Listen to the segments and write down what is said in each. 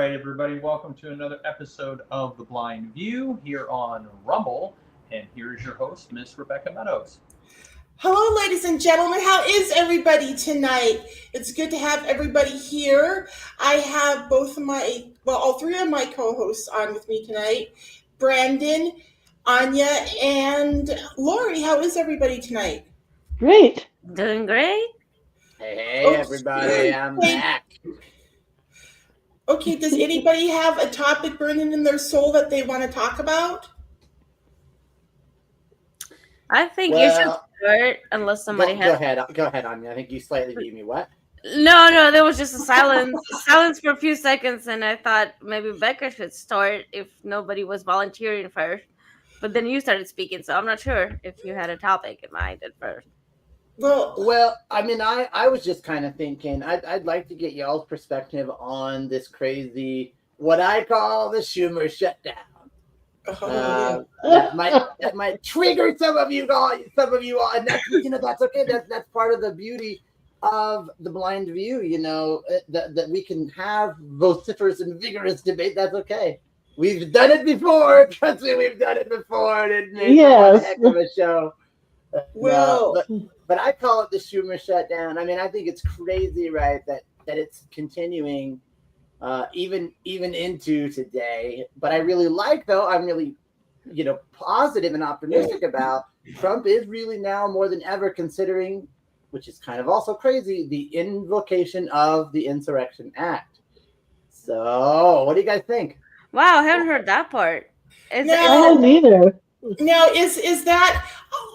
right, everybody, welcome to another episode of The Blind View here on Rumble. And here's your host, Miss Rebecca Meadows. Hello, ladies and gentlemen. How is everybody tonight? It's good to have everybody here. I have all three of my co-hosts on with me tonight. Brandon, Anya, and Lori. How is everybody tonight? Great. Doing great. Hey, everybody, I'm back. Okay, does anybody have a topic burning in their soul that they want to talk about? I think you should start unless somebody Go ahead, Anya. I think you slightly beat me. What? No, there was just a silence for a few seconds, and I thought maybe Becca should start if nobody was volunteering first. But then you started speaking, so I'm not sure if you had a topic in mind at first. Well, I mean, I was just kind of thinking I'd like to get y'all's perspective on this crazy, what I call the Schumer shutdown. That might trigger some of you all, and that's okay. That's part of the beauty of the Blind View. That we can have vociferous and vigorous debate. That's okay. We've done it before. Trust me, we've done it before. And it makes a heck of a show. But I call it the Schumer shutdown. I mean, I think it's crazy, right? That it's continuing. Even into today, but I really I'm really, positive and optimistic about Trump is really now more than ever considering, which is kind of also crazy, the invocation of the Insurrection Act. So, what do you guys think? Wow, I haven't heard that part. I haven't either. Now, is that?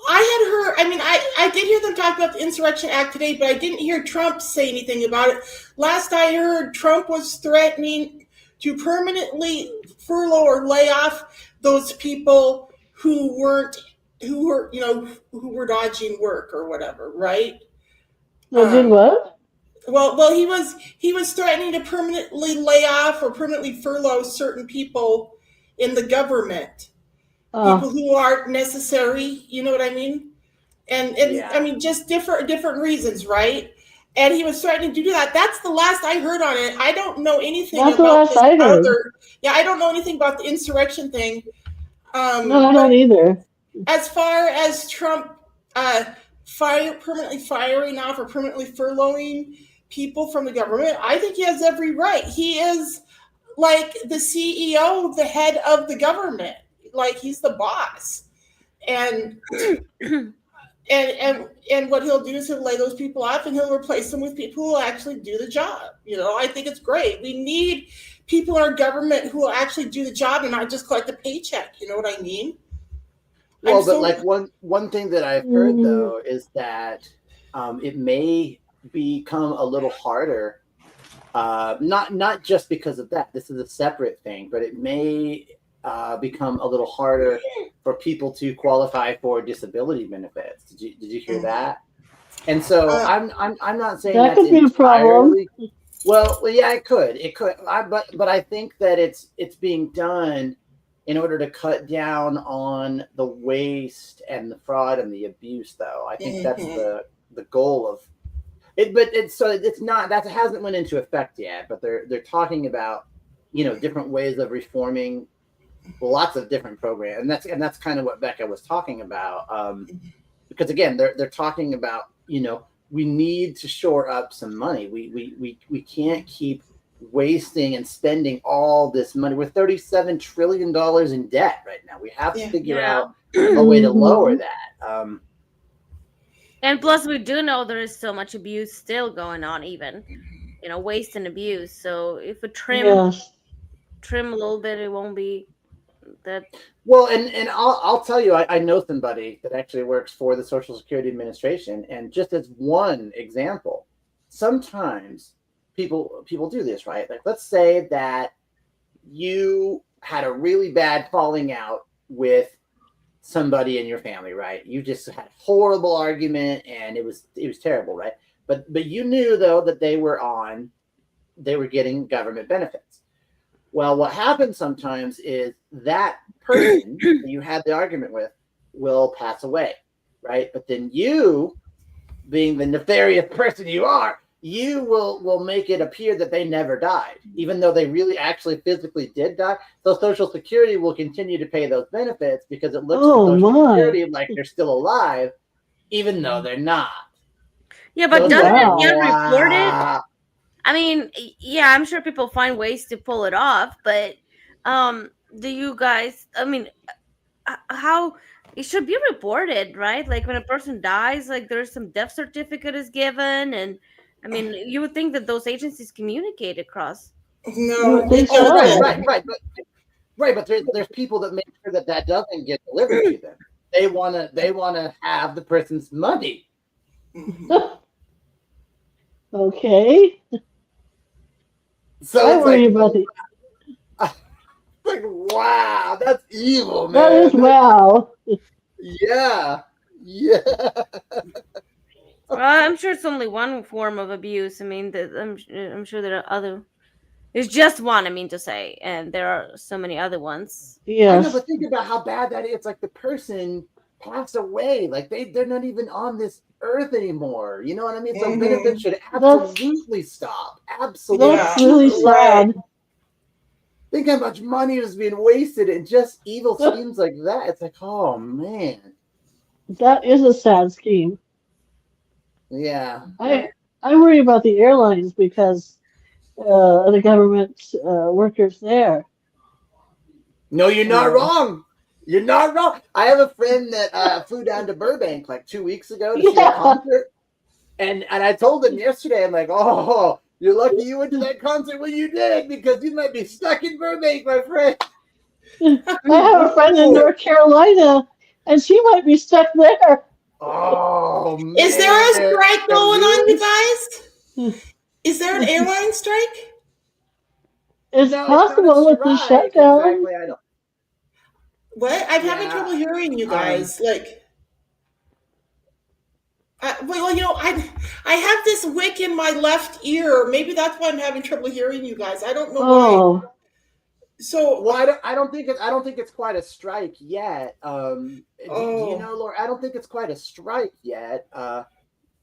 I had heard. I mean, I did hear them talk about the Insurrection Act today, but I didn't hear Trump say anything about it. Last I heard, Trump was threatening to permanently furlough or lay off those people who were dodging work or whatever, right? Did what? Well, he was threatening to permanently lay off or permanently furlough certain people in the government. People who aren't necessary, you know what I mean? And I mean, just different reasons, right? And he was threatening to do that. That's the last I heard on it. I don't know anything about this other. Yeah, I don't know anything about the insurrection thing. No, I don't either. As far as Trump permanently firing off or permanently furloughing people from the government, I think he has every right. He is like the CEO, the head of the government. Like he's the boss, and what he'll do is he'll lay those people off and he'll replace them with people who will actually do the job. I think it's great. We need people in our government who will actually do the job and not just collect a paycheck. You know what I mean? Well, one thing that I've heard though is that it may become a little harder. Not just because of that. This is a separate thing, but it may become a little harder for people to qualify for disability benefits. Did you hear that? And so I'm not saying that could be a problem. Well, yeah, it could. But I think that it's being done in order to cut down on the waste and the fraud and the abuse. Though I think that's the goal of it. But it's not, that hasn't went into effect yet. But they're talking about different ways of reforming lots of different programs, and that's kind of what Becca was talking about. Because again, they're talking about we need to shore up some money. We can't keep wasting and spending all this money. We're $37 trillion in debt right now. We have to figure out a way to lower that. And plus, we do know there is so much abuse still going on, even waste and abuse. So if we trim a little bit, it won't be that. Well, and I'll tell you, I know somebody that actually works for the Social Security Administration, and just as one example, sometimes people do this, right? Like, let's say that you had a really bad falling out with somebody in your family, right? You just had a horrible argument, and it was terrible, right? But you knew though that they were getting government benefits. Well, what happens sometimes is that person that you had the argument with will pass away, right? But then you, being the nefarious person you are, you will make it appear that they never died, even though they really actually physically did die. So Social Security will continue to pay those benefits because it looks to Social Security like they're still alive, even though they're not. Yeah, but doesn't it get reported? I mean, yeah, I'm sure people find ways to pull it off, but do you guys? I mean, how it should be reported, right? Like when a person dies, like there's some death certificate is given, and I mean, you would think that those agencies communicate across. No, right, but there's people that make sure that doesn't get delivered to them. They wanna have the person's money. Okay. So I worry about the. Like, wow, that's evil, man. That is wow. Yeah. Well, I'm sure it's only one form of abuse. I mean, I'm sure there are other. There's just one. I mean to say, and there are so many other ones. Yes. I know, but think about how bad that is. It's like the person passed away. Like they're not even on this earth anymore. You know what I mean? So benefits should absolutely stop. Absolutely. That's really sad. Think how much money is being wasted in just evil schemes like that. It's like, oh man. That is a sad scheme. Yeah. I worry about the airlines because the government workers there. No, you're not wrong. You're not wrong. I have a friend that flew down to Burbank like 2 weeks ago to see a concert. And I told him yesterday, I'm like, oh, you're lucky you went to that concert when you did, because you might be stuck in Burbank, my friend. I have a friend in North Carolina, and she might be stuck there. Oh, man. Is there a strike going on, you guys? Is there an airline strike? It's possible with the shutdown. Exactly, I don't. What? I'm having trouble hearing you guys. Well, I have this wick in my left ear. Maybe that's why I'm having trouble hearing you guys. I don't know why. So, well, I don't think it's quite a strike yet. Do you know, Laura? I don't think it's quite a strike yet. But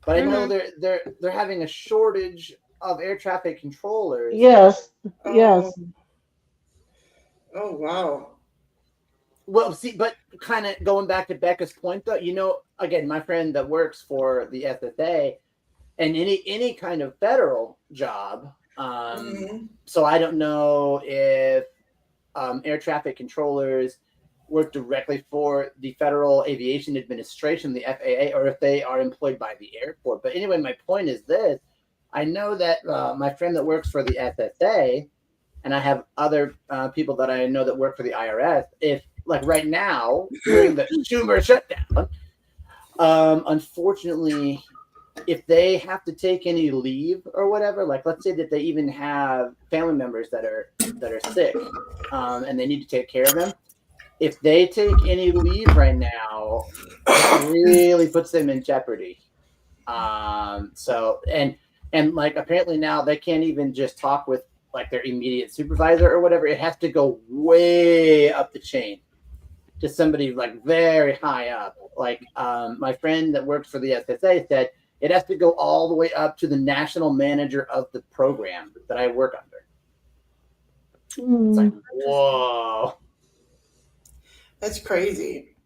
I know they're having a shortage of air traffic controllers. Yes. Yes. Oh wow. Well, see, but kind of going back to Becca's point, though, again, my friend that works for the SSA and any kind of federal job. So I don't know if air traffic controllers work directly for the Federal Aviation Administration, the FAA, or if they are employed by the airport. But anyway, my point is this. I know that my friend that works for the SSA, and I have other people that I know that work for the IRS, if like right now during the Schumer shutdown, unfortunately, if they have to take any leave or whatever, like let's say that they even have family members that are sick, and they need to take care of them, if they take any leave right now, it really puts them in jeopardy. So and like apparently now they can't even just talk with like their immediate supervisor or whatever. It has to go way up the chain to somebody like very high up. Like my friend that works for the SSA said it has to go all the way up to the national manager of the program that I work under. It's like, whoa. That's crazy.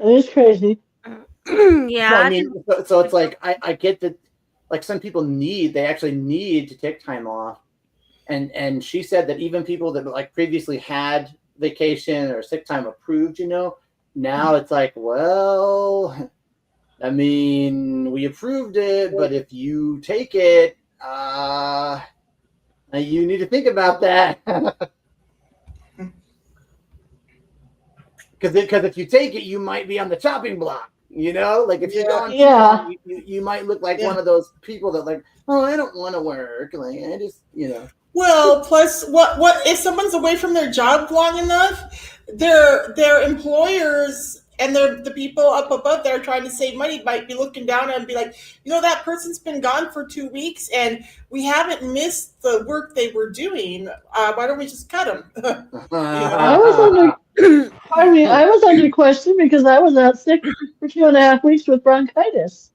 It is crazy. Yeah. Well, I mean, so it's like I get that like some people they actually need to take time off. And she said that even people that like previously had vacation or sick time approved, now it's like, well, I mean, we approved it, but if you take it, you need to think about that. Because if you take it, you might be on the chopping block, like if you don't, you might look like one of those people that like, oh, I don't want to work. Like, I just, Well, plus, what if someone's away from their job long enough? Their employers and the people up above that are trying to save money might be looking down and be like, that person's been gone for 2 weeks and we haven't missed the work they were doing. Why don't we just cut them? I was under question because I was out sick for 2.5 weeks with bronchitis.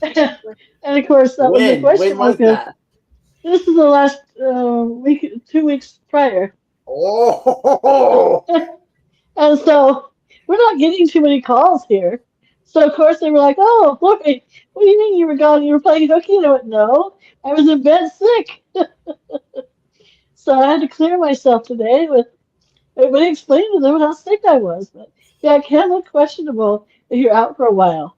And of course, that was the When question was because that? this is the last week, 2 weeks prior. Oh, And so we're not getting too many calls here. So of course they were like, "Oh, Lori, what do you mean you were gone? You were playing hooky?" And I went, "No, I was in bed sick." So I had to clear myself today with everybody explaining to them how sick I was. But yeah, it can look questionable if you're out for a while.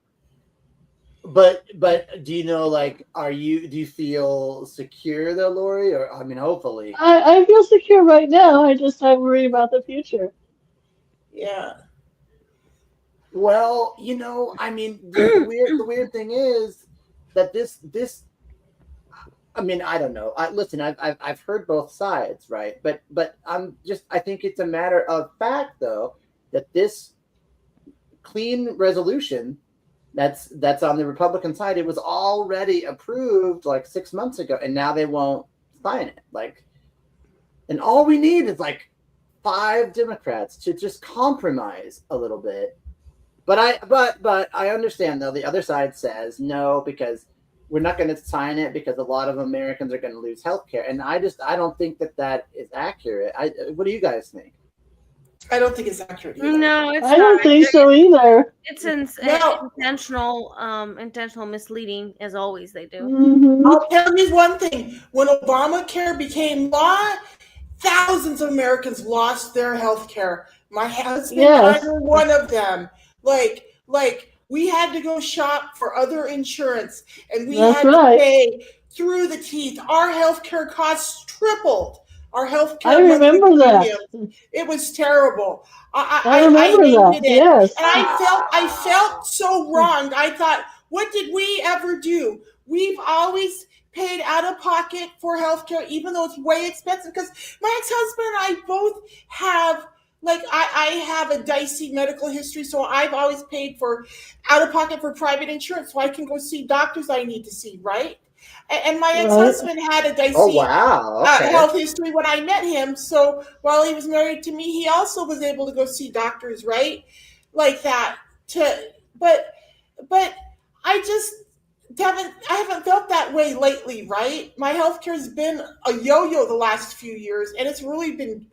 but do you know, like, do you feel secure though, Lori? Or I mean, hopefully. I feel secure right now. I'm worried about the future. Yeah. Well, I mean, the weird thing is that this. I mean, I don't know. Listen, I've heard both sides, right? But I think it's a matter of fact, though, that this clean resolution that's on the Republican side, it was already approved like 6 months ago, and now they won't sign it. Like, and all we need is like 5 Democrats to just compromise a little bit. But I understand, though, the other side says no, because we're not going to sign it because a lot of Americans are going to lose health care. And I don't think that is accurate. What do you guys think? I don't think it's accurate either. No, it's I not. don't think so either. It's Well- intentional misleading, as always they do. Hmm. I'll tell you one thing. When Obamacare became law, thousands of Americans lost their health care. My husband Yes. and I were one of them. Like we had to go shop for other insurance, and we That's had right. to pay through the teeth. Our health care costs tripled. Our health care I remember that. It was terrible. I remember that. hated it. Yes. And I felt so wronged. I thought, what did we ever do? We've always paid out of pocket for healthcare, even though it's way expensive. Because my ex-husband and I both have, like, I have a dicey medical history, so I've always paid for out of pocket for private insurance, so I can go see doctors I need to see, right? And my ex-husband had a dicey health history when I met him. So while he was married to me, he also was able to go see doctors, right? Like that. But I just haven't felt that way lately, right? My healthcare has been a yo-yo the last few years, and it's really been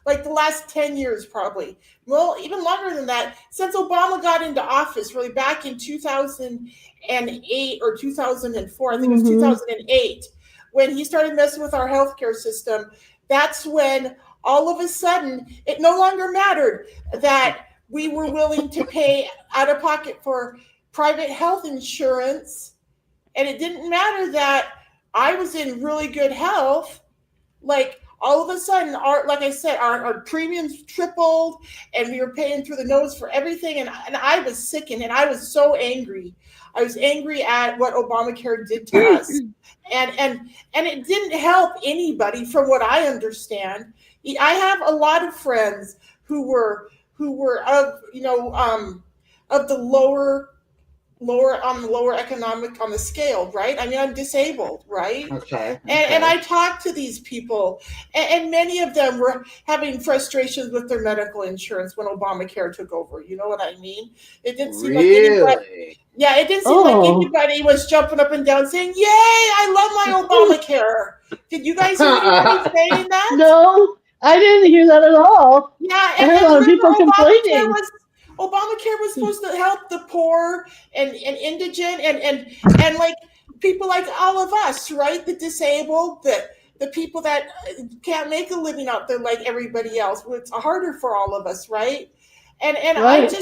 like the last 10 years probably. Well, even longer than that, since Obama got into office, really back in 2008 or 2004, I think it was 2008, when he started messing with our healthcare system. That's when all of a sudden it no longer mattered that we were willing to pay out of pocket for private health insurance, and it didn't matter that I was in really good health. Like, all of a sudden, like I said, our premiums tripled, and we were paying through the nose for everything. And I was sickened, and I was so angry. I was angry at what Obamacare did to us, and it didn't help anybody, from what I understand. I have a lot of friends who were of of the lower economic on the scale, right? I mean, I'm disabled, right? Okay. And I talked to these people, and many of them were having frustrations with their medical insurance when Obamacare took over. You know what I mean? It didn't seem like anybody. Yeah, it didn't seem like anybody was jumping up and down saying, "Yay! I love my Obamacare." Did you guys hear anybody saying that? No, I didn't hear that at all. Yeah, I heard a lot of people complaining. Obamacare was supposed to help the poor and indigent and like people like all of us, right? The disabled, the people that can't make a living out there like everybody else. It's harder for all of us, right? And Right.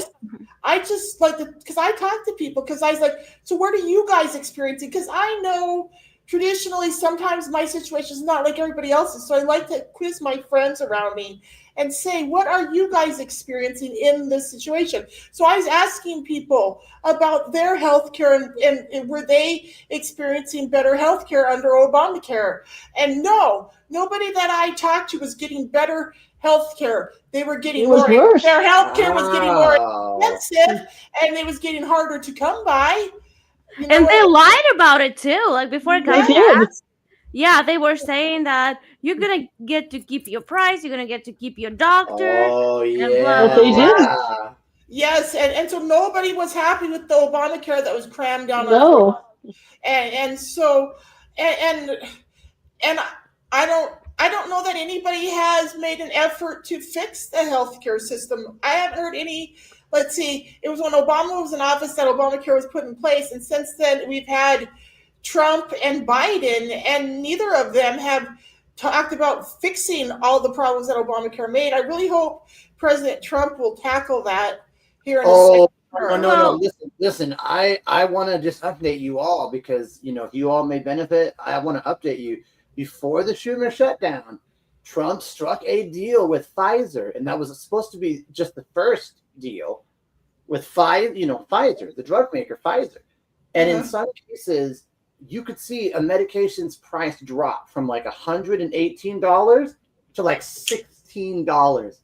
I just like because I talk to people, because I was like, so what are you guys experiencing? Because I know traditionally sometimes my situation is not like everybody else's, so I like to quiz my friends around me and say, what are you guys experiencing in this situation? So I was asking people about their health care, and were they experiencing better health care under Obamacare? And no, nobody that I talked to was getting better health care. They were getting more. Worse. Their health care was getting more expensive, and it was getting harder to come by. You know, And they lied about it too. Like, before it got They did. passed, yeah, they were saying that you're gonna get to keep your price, you're gonna get to keep your doctor. Oh, yeah. But they did. Yes, and so nobody was happy with the Obamacare that was crammed down. No. and so and I don't know that anybody has made an effort to fix the healthcare system. I haven't heard any. Let's see, it was when Obama was in office that Obamacare was put in place, and since then we've had Trump and Biden, and neither of them have talked about fixing all the problems that Obamacare made. I really hope President Trump will tackle that here in the second term. No. Listen. I want to just update you all because you all may benefit. I want to update you. Before the Schumer shutdown, Trump struck a deal with Pfizer, and that was supposed to be just the first deal with Pfizer, the drug maker Pfizer. And in some cases, you could see a medication's price drop from like $118 to like $16,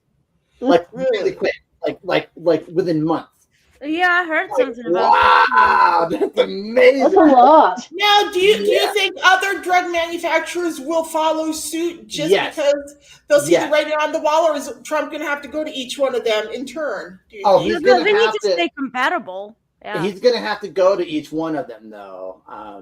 like really quick, like within months. Yeah, I heard something about wow, that's amazing. That's a lot. Now, do you think other drug manufacturers will follow suit just because they'll see the writing on the wall, or is Trump going to have to go to each one of them in turn? He's going to they need to stay compatible. Yeah. He's going to have to go to each one of them, though. I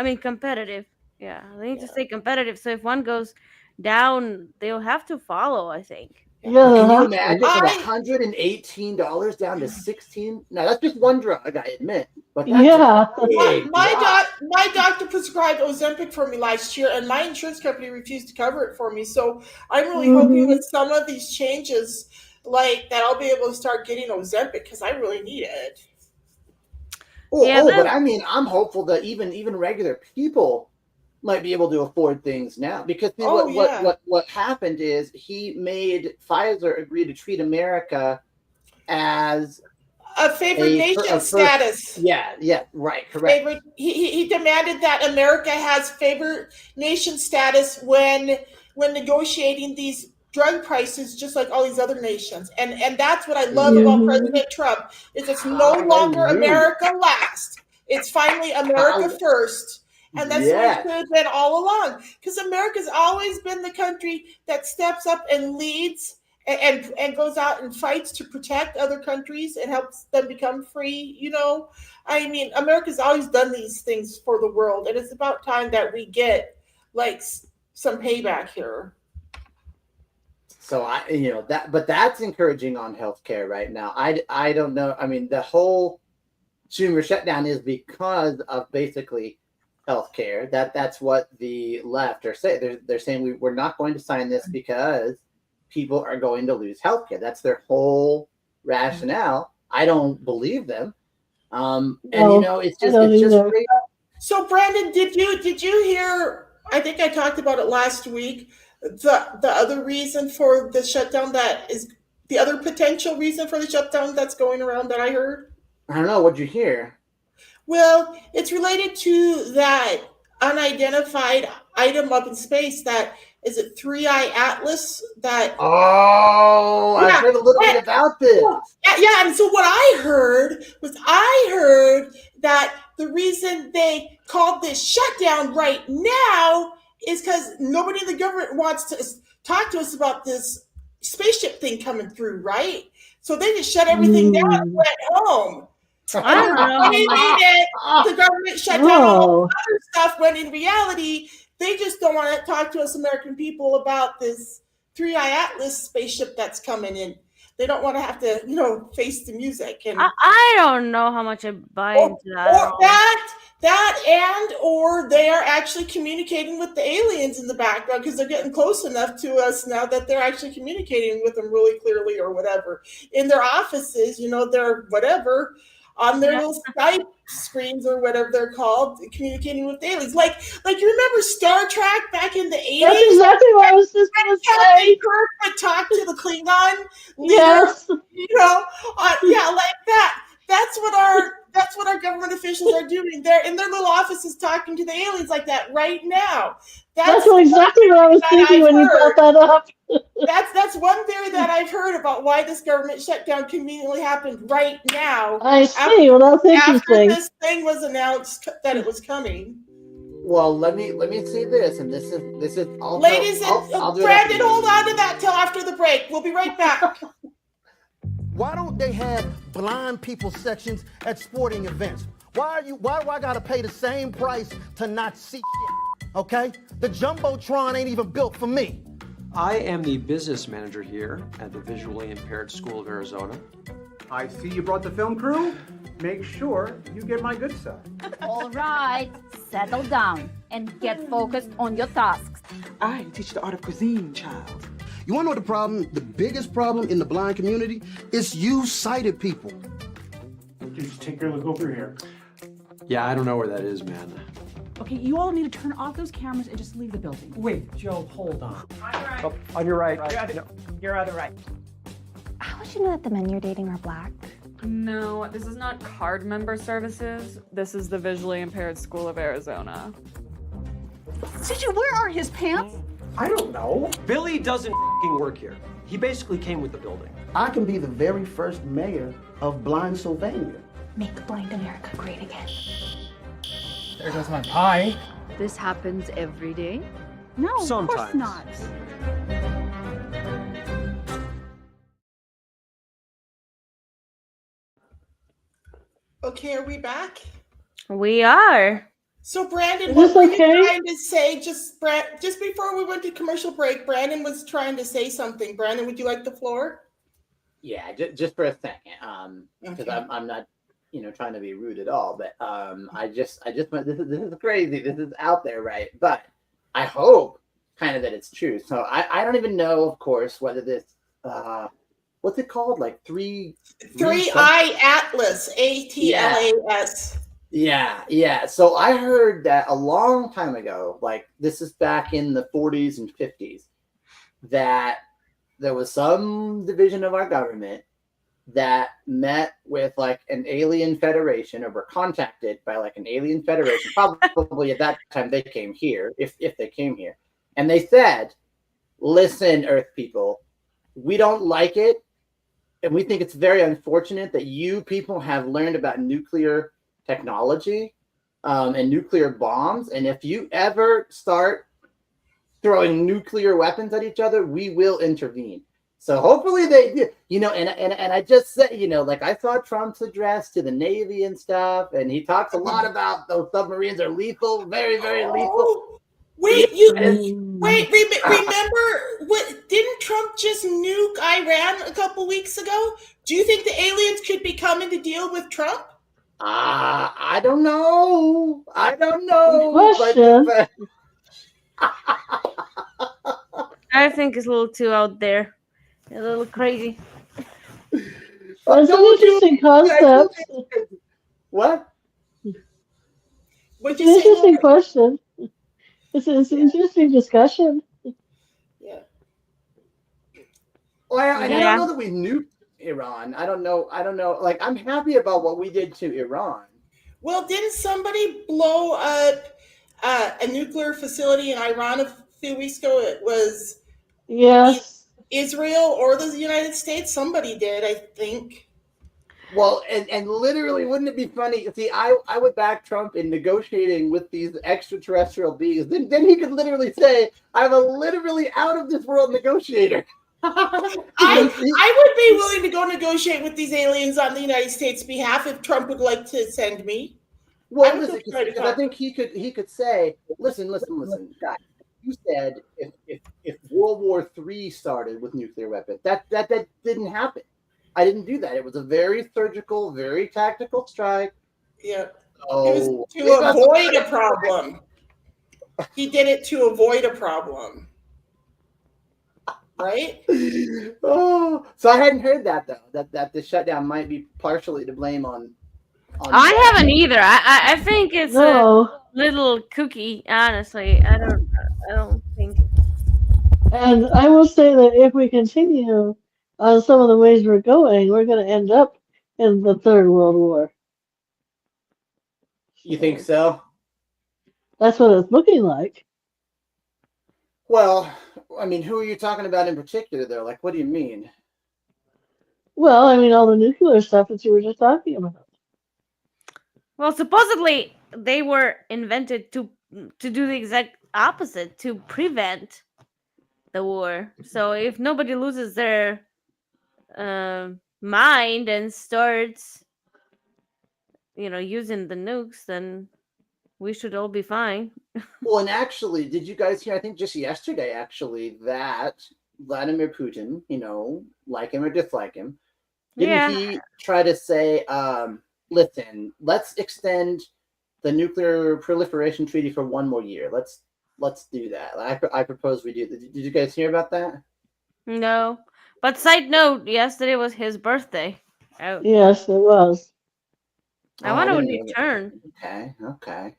mean, competitive. Yeah, they need to stay competitive. So if one goes down, they'll have to follow, I think. Yeah, can you imagine from $118 down to $16? Now that's just one drug, I admit. But that's my doctor prescribed Ozempic for me last year, and my insurance company refused to cover it for me. So I'm really hoping with some of these changes, like that, I'll be able to start getting Ozempic because I really need it. But I mean, I'm hopeful that even regular people might be able to afford things now because what happened is he made Pfizer agree to treat America as a favored nation status. Yeah, right, correct. He demanded that America has favored nation status when negotiating these drug prices, just like all these other nations. And that's what I love about President Trump is it's no longer America last. It's finally America first. And that's what it should have been all along. Because America's always been the country that steps up and leads and goes out and fights to protect other countries and helps them become free. I mean, America's always done these things for the world. And it's about time that we get like some payback here. So but that's encouraging on healthcare right now. I don't know. I mean, the whole Schumer shutdown is because of basically healthcare. That's what the left are saying. They're saying we're not going to sign this because people are going to lose healthcare. That's their whole rationale. I don't believe them. It's just great. So Brandon, did you hear? I think I talked about it last week. The other reason for the shutdown the other potential reason for the shutdown that's going around that I heard. I don't know. What'd you hear? Well, it's related to that unidentified item up in space that is it 3i Atlas that I heard a little bit about this. Yeah, and so what I heard that the reason they called this shutdown right now is because nobody in the government wants to talk to us about this spaceship thing coming through, right? So they just shut everything down and went home. I don't know. The government shut down all the other stuff when in reality, they just don't want to talk to us American people about this 3i Atlas spaceship that's coming in. They don't want to have to, face the music. And I don't know how much I buy into that. Or they are actually communicating with the aliens in the background because they're getting close enough to us now that they're actually communicating with them really clearly or whatever. In their offices, they're whatever. On their little Skype screens or whatever they're called, communicating with aliens. Like you remember Star Trek back in the 80s? That's exactly what I was just going to say. Kirk would talk to the Klingon leader, yes. Like that. That's what our government officials are doing. They're in their little offices talking to the aliens like that right now. That's exactly what I was thinking when you brought that up. That's one theory that I've heard about why this government shutdown conveniently happened right now. I see. That's interesting. After this thing was announced that it was coming. Well, let me say this, and this is all. Ladies and Brandon, hold on to that till after the break. We'll be right back. Why don't they have blind people sections at sporting events? Why do I gotta pay the same price to not see shit? Okay? The Jumbotron ain't even built for me. I am the business manager here at the Visually Impaired School of Arizona. I see you brought the film crew. Make sure you get my good side. All right, settle down and get focused on your tasks. I teach the art of cuisine, child. You wanna know the problem? The biggest problem in the blind community is you sighted people. Just take a look over here. Yeah, I don't know where that is, man. Okay, you all need to turn off those cameras and just leave the building. Wait, Joe, hold on. Oh, on your right. You're on the right. How would you know that the men you're dating are black? No, this is not card member services. This is the Visually Impaired School of Arizona. CJ, where are his pants? I don't know. Billy doesn't work here. He basically came with the building. I can be the very first mayor of Blind Sylvania. Make blind America great again. There goes my pie. This happens every day. No, of Sometimes. course not. Okay, are we back? We are. So Brandon, Is what this were you okay? trying to say? Just before we went to commercial break, Brandon was trying to say something. Brandon, would you like the floor? Yeah, just for a second, because Okay. I'm not, trying to be rude at all, but I just went. This is crazy. This is out there, right? But I hope kind of that it's true. So I don't even know, of course, whether this what's it called? Like three Eye Atlas, ATLAS. Yeah. So I heard that a long time ago, like this is back in the 40s and 50s, that there was some division of our government that met with like an alien federation or were contacted by like an alien federation. Probably at that time they came here, if they came here. And they said, listen, Earth people, we don't like it. And we think it's very unfortunate that you people have learned about nuclear technology and nuclear bombs. And if you ever start throwing nuclear weapons at each other, we will intervene. So hopefully they did, and I just said, like I saw Trump's address to the Navy and stuff, and he talks a lot about those submarines are lethal, very, very lethal. Wait, remember what? Didn't Trump just nuke Iran a couple weeks ago? Do you think the aliens could be coming to deal with Trump? I don't know. Question. But I think it's a little too out there. A little crazy. That's an interesting concept. What? What'd It's an you say? interesting question. It's an interesting discussion. Yeah. Well, I Yeah. don't know that we nuked Iran. I don't know. Like, I'm happy about what we did to Iran. Well, didn't somebody blow up a nuclear facility in Iran a few weeks ago? It was Yes. Israel or the United States. Somebody did, I think. Well, and literally, wouldn't it be funny? See, I would back Trump in negotiating with these extraterrestrial beings. Then he could literally say, "I'm a literally out of this world negotiator." I would be willing to go negotiate with these aliens on the United States' behalf if Trump would like to send me. Well, I would listen, try to because I talk. think he could say, listen, guys. You said if World War III started with nuclear weapons, that didn't happen. I didn't do that. It was a very surgical, very tactical strike. Yeah. Oh, It was to avoid a problem. He did it to avoid a problem. Right? Oh, so I hadn't heard that though. That the shutdown might be partially to blame on I haven't either. I think it's No. a little kooky, honestly. I don't think. And I will say that if we continue on some of the ways we're going, we're going to end up in the Third World War. You think so? That's what it's looking like. Well, I mean, who are you talking about in particular though? Like, what do you mean? Well, I mean, all the nuclear stuff that you were just talking about. Well, supposedly they were invented to do the exact opposite, to prevent the war. So if nobody loses their mind and starts using the nukes, then we should all be fine. Well, and actually, did you guys hear? I think just yesterday, actually, that Vladimir Putin, like him or dislike him, didn't Yeah. he try to say, listen, let's extend the nuclear proliferation treaty for one more year. Let's do that. I propose we do. Did you guys hear about that? No. But side note, yesterday was his birthday. Oh, Yes, it was. I Oh, wonder what didn't he know that. turned. Okay.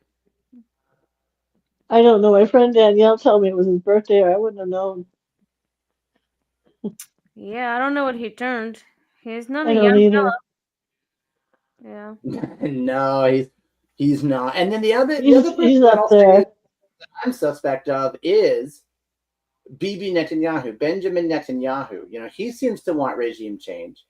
I don't know. My friend Danielle told me it was his birthday, or I wouldn't have known. Yeah, I don't know what he turned. He's not I a don't young either. fellow. Yeah. No, he's not. And then the other He's person that up I'll say there. that I'm suspect of is Bibi Netanyahu, Benjamin Netanyahu. He seems to want regime change.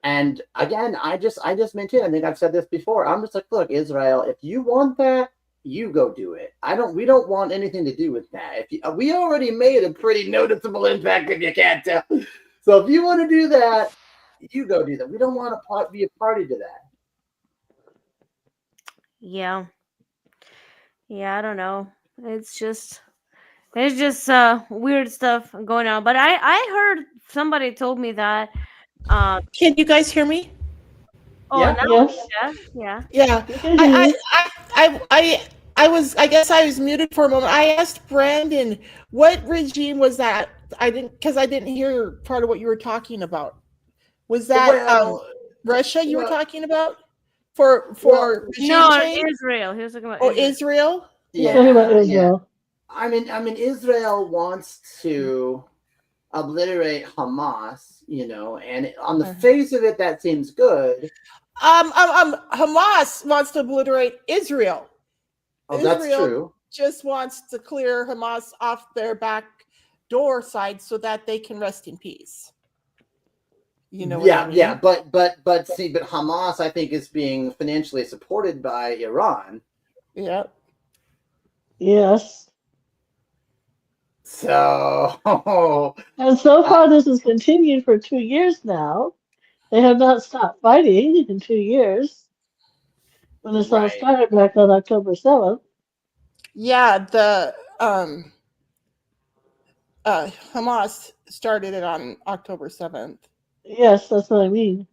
And again, I just mentioned, I think I've said this before. I'm just like, look, Israel, if you want that, you go do it. We don't want anything to do with that. We already made a pretty noticeable impact, if you can't tell. So if you want to do that, you go do that. We don't want to be a party to that. Yeah. Yeah, I don't know. It's just weird stuff going on. But I heard somebody told me that Can you guys hear me? now Yes. yeah. Yeah. We can hear you. I guess I was muted for a moment. I asked Brandon what regime was that? I didn't hear part of what you were talking about. Was that Russia you were talking about for regime No, change? Israel. He was talking about Oh, Israel. Israel? He's talking about Israel. I mean, Israel wants to obliterate Hamas, and on the face of it, that seems good. Hamas wants to obliterate Israel. Oh, that's Israel true. just wants to clear Hamas off their back door side so that they can rest in peace. You know what I mean? Yeah, but Hamas, I think, is being financially supported by Iran. Yep. Yes. So. And so far, this has continued for 2 years now. They have not stopped fighting in 2 years. When this all started back on October 7th. Yeah, the Hamas started it on October 7th. Yes, that's what I mean.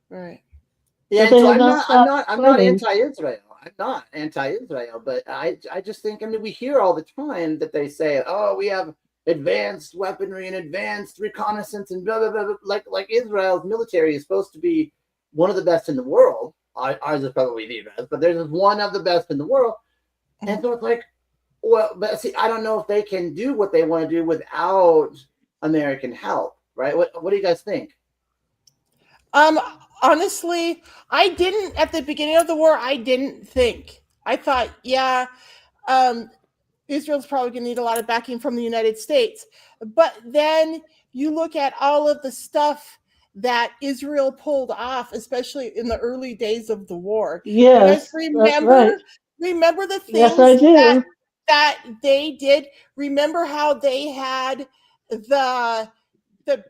Right. Yeah, But they so have I'm not not fighting. anti-Israel. I'm not anti-Israel, but I just think, we hear all the time that they say, oh, we have advanced weaponry and advanced reconnaissance and blah blah blah. Like Israel's military is supposed to be one of the best in the world. Ours is probably the best, but there's one of the best in the world. And so it's like, well, but see, I don't know if they can do what they want to do without American help, right? What do you guys think? Honestly, I didn't at the beginning of the war. I didn't think. I thought, yeah, Israel's probably going to need a lot of backing from the United States. But then you look at all of the stuff that Israel pulled off, especially in the early days of the war. Yes, you that's guys right. remember the things Yes, I do. that they did? Remember how they had the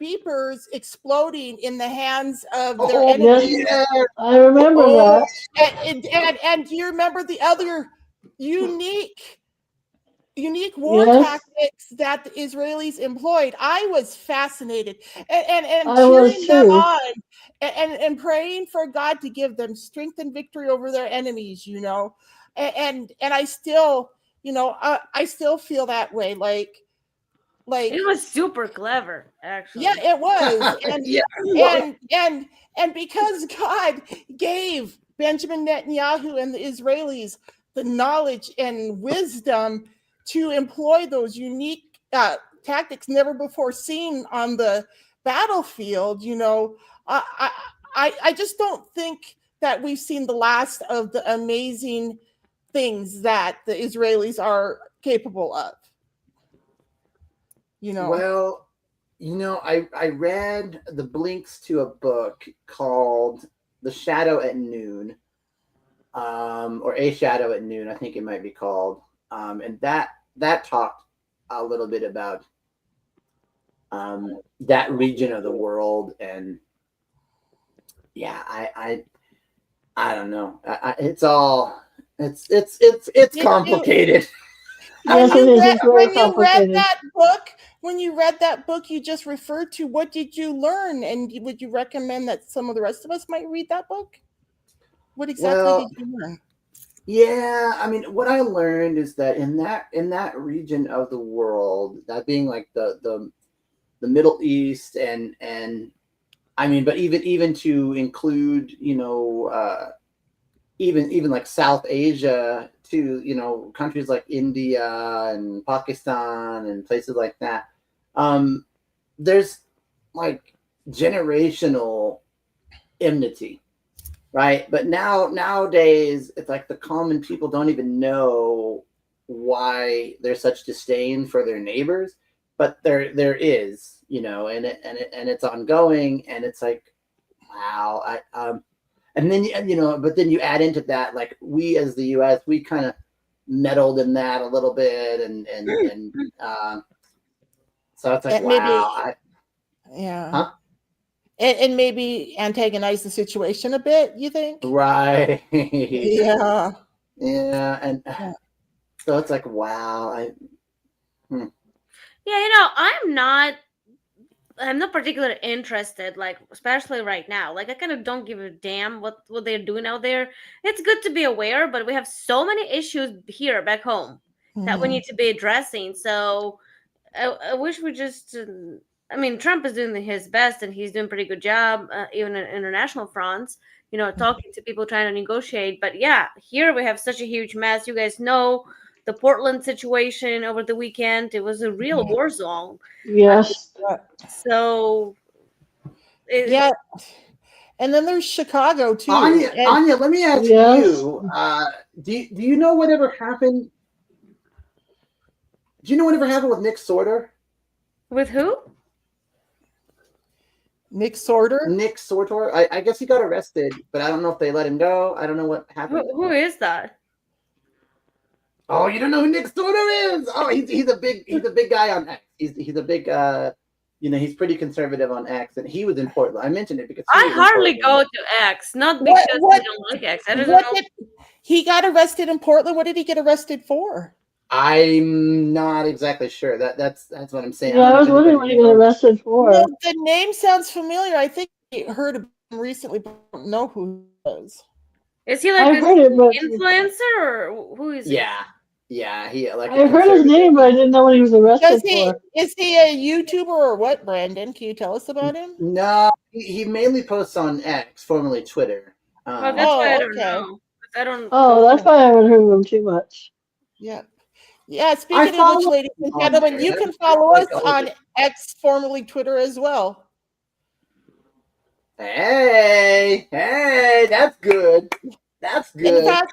beepers exploding in the hands of their enemies. Yes, I remember that. And do you remember the other unique war tactics that the Israelis employed? I was fascinated and I was cheering them too. on and praying for God to give them strength and victory over their enemies, and I still, I still feel that way. Like it was super clever, actually. Yeah, it was. And Yeah, it was. and because God gave Benjamin Netanyahu and the Israelis the knowledge and wisdom to employ those unique tactics never before seen on the battlefield, I just don't think that we've seen the last of the amazing things that the Israelis are capable of. Well, I read the blinks to a book called The Shadow at Noon, or A Shadow at Noon, I think it might be called. And that talked a little bit about that region of the world. And yeah, I don't know. It's all it's complicated. Yes, it is. It's very complicated. When you read that book you just referred to, what did you learn? And would you recommend that some of the rest of us might read that book? What exactly did you learn? Yeah, I mean, what I learned is that in that region of the world, that being like the Middle East and I mean, but even to include, even like South Asia to, countries like India and Pakistan and places like that, there's like generational enmity, right? But nowadays it's like the common people don't even know why there's such disdain for their neighbors, but there is, and it's ongoing, and it's like, wow. And then but then you add into that, like, we as the U.S., we kind of meddled in that a little bit, and so it's like, And maybe, wow. yeah. And maybe antagonize the situation a bit, you think? Right. Yeah. Yeah, and so it's like, wow. Yeah, I'm not particularly interested, like, especially right now. Like, I kind of don't give a damn what they're doing out there. It's good to be aware, but we have so many issues here back home that we need to be addressing. So I wish we just, I mean, Trump is doing his best and he's doing a pretty good job, even in international fronts, talking to people, trying to negotiate. But yeah, here we have such a huge mess. You guys know the Portland situation over the weekend. It was a real war zone. Yes. So yeah. And then there's Chicago too. Anya, let me ask you. Do you know whatever happened? Do you know whatever happened with Nick Sorter? With who? Nick Sorter? Nick Sorter. I guess he got arrested, but I don't know if they let him go. I don't know what happened. Who is that? Oh, you don't know who Nick Sorter is? Oh, he's a big guy on X. He's a big he's pretty conservative on X, and he was in Portland. I mentioned it because I hardly go to X, not because I don't like X. I don't know. He got arrested in Portland. What did he get arrested for? I'm not exactly sure. That's what I'm saying. Yeah, I was wondering what he got arrested for. No, the name sounds familiar. I think I heard of him recently, but I don't know who he is. Is he like an influencer, or who is he? Yeah, he like. I heard his name, but I didn't know what he was arrested for. Is he a YouTuber or what, Brandon? Can you tell us about him? No, he mainly posts on X, formerly Twitter. Well, that's why I don't know. I don't. Oh, that's why I haven't heard of him too much. Yeah. Yeah, speaking of which, ladies and gentlemen, you can follow us on X, formerly Twitter, as well. Hey, that's good. That's good. In fact,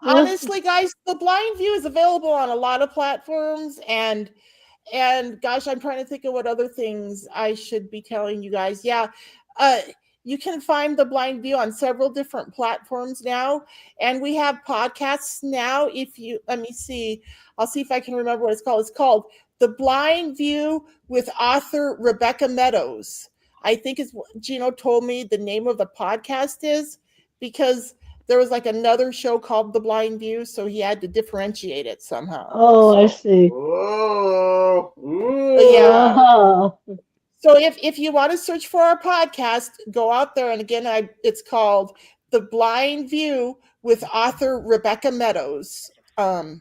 honestly, guys, the Blind View is available on a lot of platforms, and gosh, I'm trying to think of what other things I should be telling you guys. Yeah, you can find the Blind View on several different platforms now, and we have podcasts now. Let me see, I'll see if I can remember what it's called. It's called The Blind View with author Rebecca Meadows. I think is what Gino told me the name of the podcast is, because there was like another show called The Blind View, so he had to differentiate it somehow. Oh, I see. Oh, yeah. So if you want to search for our podcast, go out there, and again, it's called The Blind View with author Rebecca Meadows. And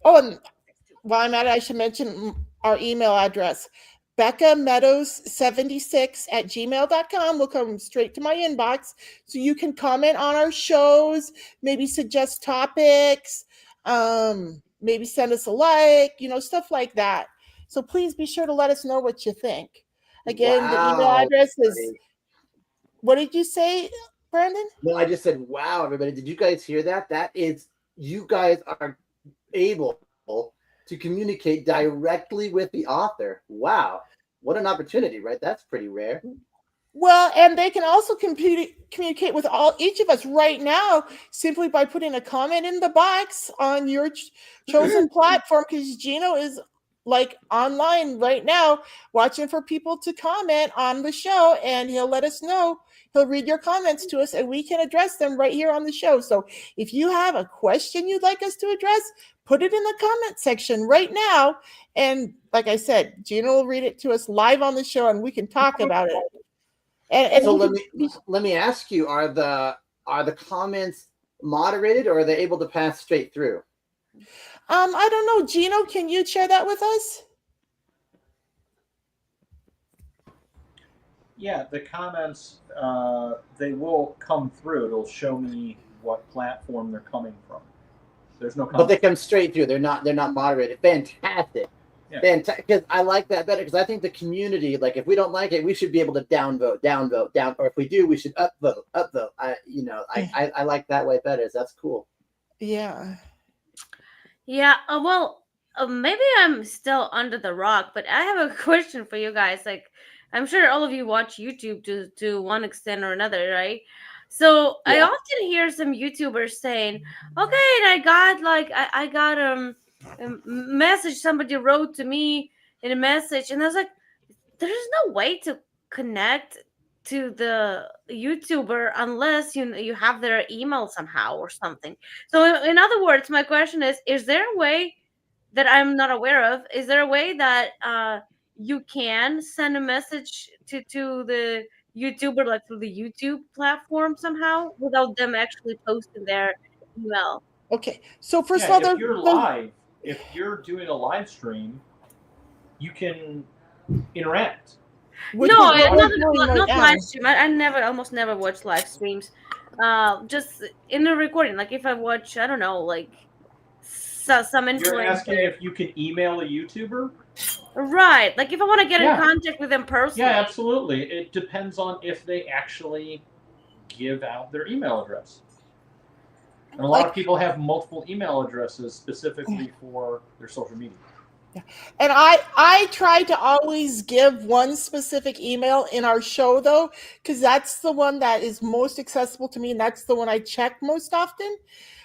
while I'm at it, I should mention our email address. BeccaMeadows76@gmail.com will come straight to my inbox, so you can comment on our shows, maybe suggest topics, maybe send us a like, stuff like that. So please be sure to let us know what you think. Again, the email address is, what did you say, Brandon? No, I just said, wow, everybody. Did you guys hear that? That is, you guys are able to communicate directly with the author. Wow. What an opportunity, right? That's pretty rare. Well, and they can also communicate with each of us right now simply by putting a comment in the box on your chosen platform, because Gino is like online right now watching for people to comment on the show, and he'll let us know he'll read your comments to us and we can address them right here on the show. So if you have a question you'd like us to address, put it in the comment section right now. And like I said, Gina will read it to us live on the show and we can talk about it. And so let me ask you, are the comments moderated or are they able to pass straight through? I don't know. Gino, can you share that with us? Yeah, the comments, they will come through. It'll show me what platform they're coming from. There's no comments. But they come straight through. They're not moderated. Fantastic. Yeah. Fantastic. Because I like that better, because I think the community, like, if we don't like it, we should be able to downvote, or if we do, we should upvote. I like that way better. So that's cool. Yeah. Yeah, maybe I'm still under the rock, but I have a question for you guys. Like, I'm sure all of you watch YouTube to one extent or another, right? So I often hear some YouTubers saying, "Okay, and I got a message somebody wrote to me in a message," and I was like, "There's no way to connect to the YouTuber unless you have their email somehow or something." So in other words, my question is there a way that I'm not aware of? Is there a way that you can send a message to the YouTuber, like through the YouTube platform somehow, without them actually posting their email? Okay. So first of all, if you're live, if you're doing a live stream, you can interact. Not live stream. I almost never watch live streams. Just in a recording. Like if I watch, I don't know, like some influencer. You're asking if you can email a YouTuber? Right. Like if I want to get in contact with them personally. Yeah, absolutely. It depends on if they actually give out their email address. And a lot of people have multiple email addresses specifically for their social media. Yeah. And I try to always give one specific email in our show, though, because that's the one that is most accessible to me, and that's the one I check most often.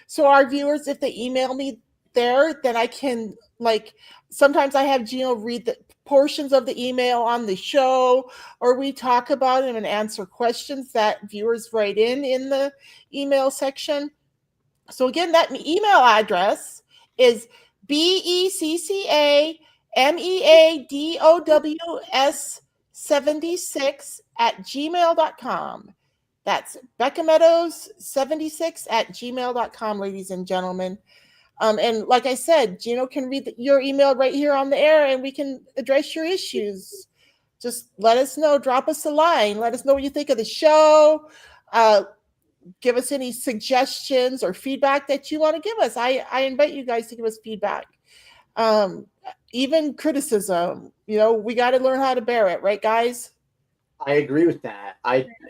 So our viewers, if they email me there, then I can, like, sometimes I have Gino read the portions of the email on the show, or we talk about it and answer questions that viewers write in the email section. So again, that email address is BECCAMEADOWS76@gmail.com. That's Becca Meadows 76@gmail.com, ladies and gentlemen. And like I said, Gino can read your email right here on the air and we can address your issues. Just let us know, drop us a line, let us know what you think of the show. Give us any suggestions or feedback that you want to give us. I invite you guys to give us feedback. Even criticism, we got to learn how to bear it, right, guys? I agree with that.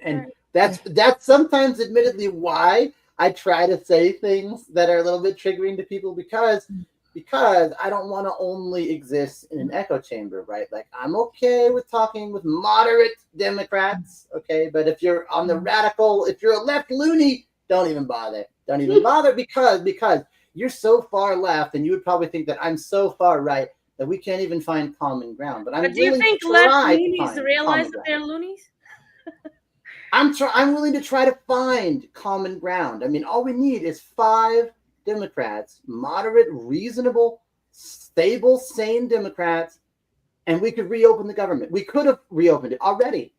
And that's sometimes admittedly why I try to say things that are a little bit triggering to people, because I don't want to only exist in an echo chamber, right? Like, I'm okay with talking with moderate Democrats, okay? But if you're on the radical, if you're a left loony, don't even bother. Don't even bother because you're so far left, and you would probably think that I'm so far right that we can't even find common ground. But do you think left loonies realize that they're loonies? I'm willing to try to find common ground. I mean, all we need is 5 Democrats, moderate, reasonable, stable, sane Democrats, and we could reopen the government. We could have reopened it already.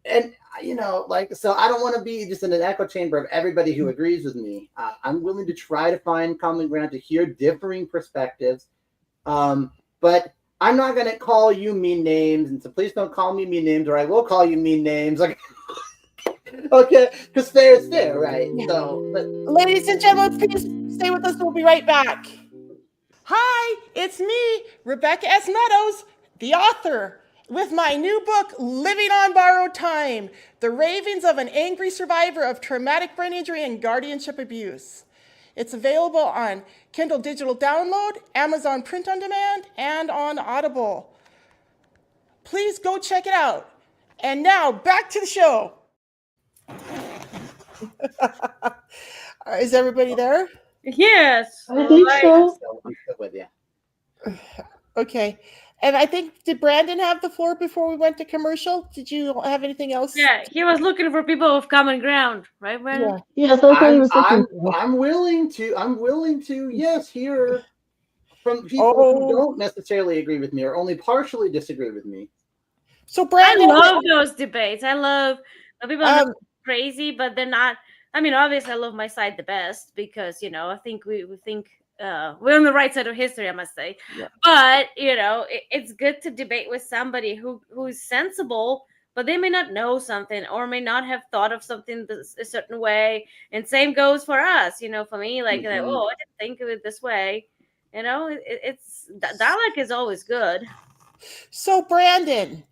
And, so I don't want to be just in an echo chamber of everybody who agrees with me. I'm willing to try to find common ground, to hear differing perspectives. But I'm not going to call you mean names, and so please don't call me mean names, or I will call you mean names. Okay, because fair is fair, right? So, ladies and gentlemen, please stay with us. We'll be right back. Hi, it's me, Rebecca S. Meadows, the author, with my new book, Living on Borrowed Time, The Ravings of an Angry Survivor of Traumatic Brain Injury and Guardianship Abuse. It's available on Kindle Digital Download, Amazon Print on Demand, and on Audible. Please go check it out. And now, back to the show. Is everybody there? Yes. I think so. I'm still with you. Okay. And I think, did Brandon have the floor before we went to commercial? Did you have anything else? Yeah, he was looking for people with common ground, right, Brandon? Yeah. Yes, that's what he was looking for. I'm willing to, yes, hear from people who don't necessarily agree with me or only partially disagree with me. So Brandon, I love those debates. I love the people are not crazy, but they're not. I mean, obviously, I love my side the best because I think we think we're on the right side of history. I must say, but it's good to debate with somebody who's sensible, but they may not know something or may not have thought of something a certain way. And same goes for us. For me, like, I didn't think of it this way. It's dialogue is always good. So Brandon,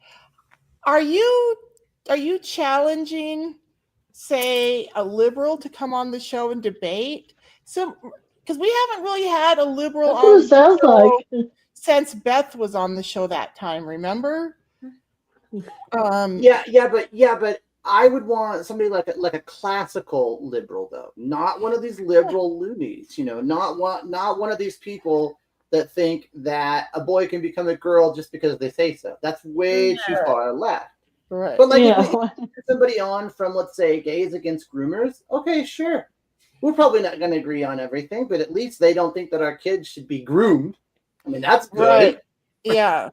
are you challenging, say, a liberal to come on the show and debate? So, because we haven't really had a liberal That's what on it sounds the show like. since Beth was on the show that time. Remember? But I would want somebody like a classical liberal, though, not one of these liberal loonies. Not one of these people that think that a boy can become a girl just because they say so. That's way too far left. Right. But like, if we get somebody on from, let's say, Gays Against Groomers, okay, sure. We're probably not going to agree on everything, but at least they don't think that our kids should be groomed. I mean, that's good. Right. Yeah.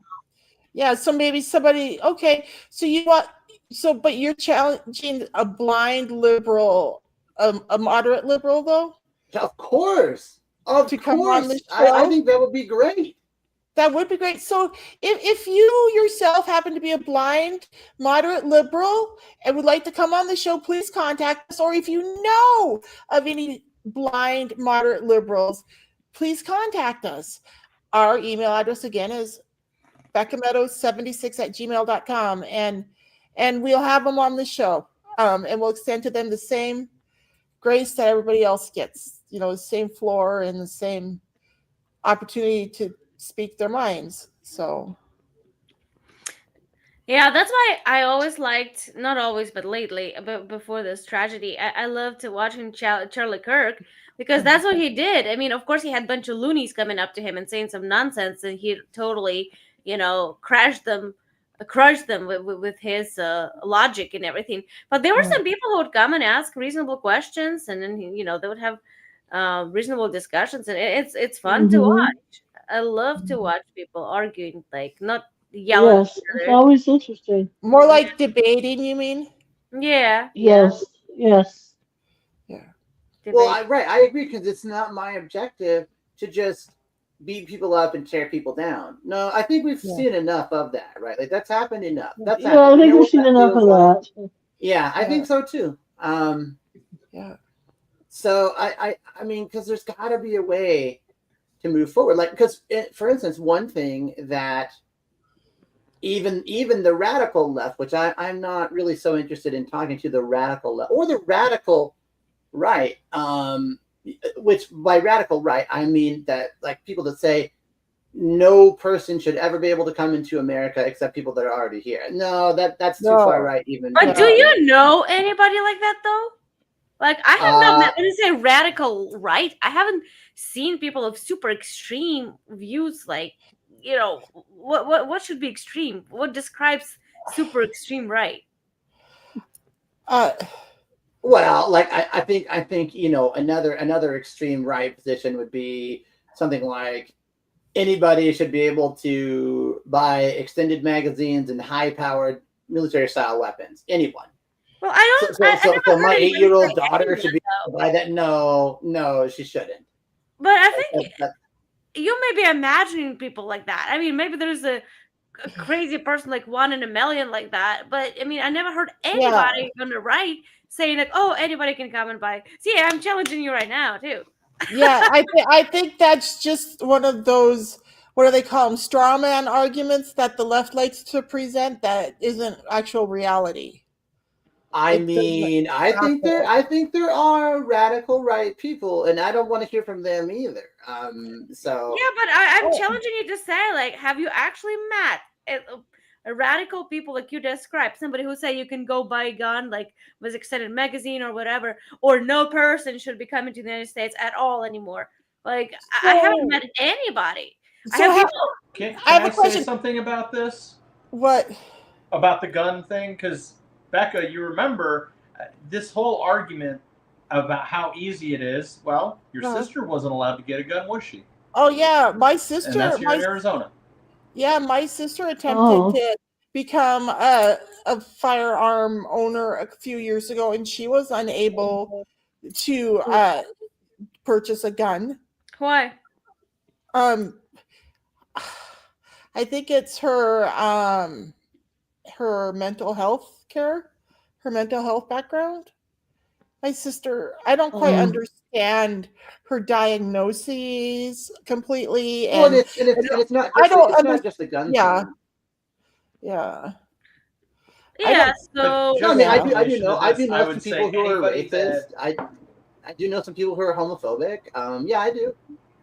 Yeah. So maybe somebody. Okay. So you want. So, but you're challenging a blind liberal, a moderate liberal, though. Of course. Come on the show. I think that would be great. That would be great. So if you yourself happen to be a blind, moderate liberal and would like to come on the show, please contact us. Or if you know of any blind, moderate liberals, please contact us. Our email address, again, is beccameadows76@gmail.com. And we'll have them on the show. And we'll extend to them the same grace that everybody else gets. The same floor and the same opportunity to speak their minds. So yeah, that's why I always liked, not always but lately, but before this tragedy, I loved to watching Charlie Kirk, because that's what he did. I mean, of course he had a bunch of loonies coming up to him and saying some nonsense, and he totally crushed them with his logic and everything. But there were some people who would come and ask reasonable questions, and then they would have reasonable discussions, and it's fun to watch. I love to watch people arguing, like not yelling. Yes, it's always interesting. More like debating, you mean? Yeah. Yes. Yes. Yeah. Well, I agree, because it's not my objective to just beat people up and tear people down. No, I think we've seen enough of that, right? Like, that's happened enough. That's happened. I think we've seen enough of that. Yeah, I think so too. Yeah. So I mean, because there's got to be a way to move forward. Like, because for instance, one thing that even the radical left, which I'm not really so interested in talking to the radical left or the radical right, which by radical right I mean that, like, people that say no person should ever be able to come into America except people that are already here. No, that's too far right. Even. But do you know anybody like that though? Like, I have not met, when you say radical right, I haven't seen people of super extreme views. Like, what should be extreme? What describes super extreme right? Well, like I think another extreme right position would be something like anybody should be able to buy extended magazines and high-powered military-style weapons. Anyone. Well, I don't. So my 8-year-old daughter should be able to buy that. No, she shouldn't. But I think you may be imagining people like that. I mean, maybe there's a crazy person like 1 in a million like that. But I mean, I never heard anybody on the right saying like, "Oh, anybody can come and buy." See, I'm challenging you right now too. Yeah, I think that's just one of those, what do they call them, straw man arguments that the left likes to present that isn't actual reality. I mean, I think there are radical right people, and I don't want to hear from them either. So yeah, but I'm challenging you to say, like, have you actually met a radical people like you described? Somebody who say you can go buy a gun, like was extended magazine or whatever, or no person should be coming to the United States at all anymore. Like, I haven't met anybody. I have people Can I have I a say question. something about this? What? About the gun thing? Because, Becca, you remember this whole argument about how easy it is. Well, your sister wasn't allowed to get a gun, was she? Oh yeah, my And sister. that's here in Arizona. Yeah, my sister attempted to become a firearm owner a few years ago, and she was unable to purchase a gun. Why? I think it's her her mental health care, her mental health background. My sister, I don't quite understand her diagnoses completely, Well, and it's not I just don't it's not understand. just the gun Yeah, thing. yeah. Yeah. So No, I mean, I do definition know of I this, do I know would some say people who are anybody racist. I do know some people who are homophobic. Yeah, I do,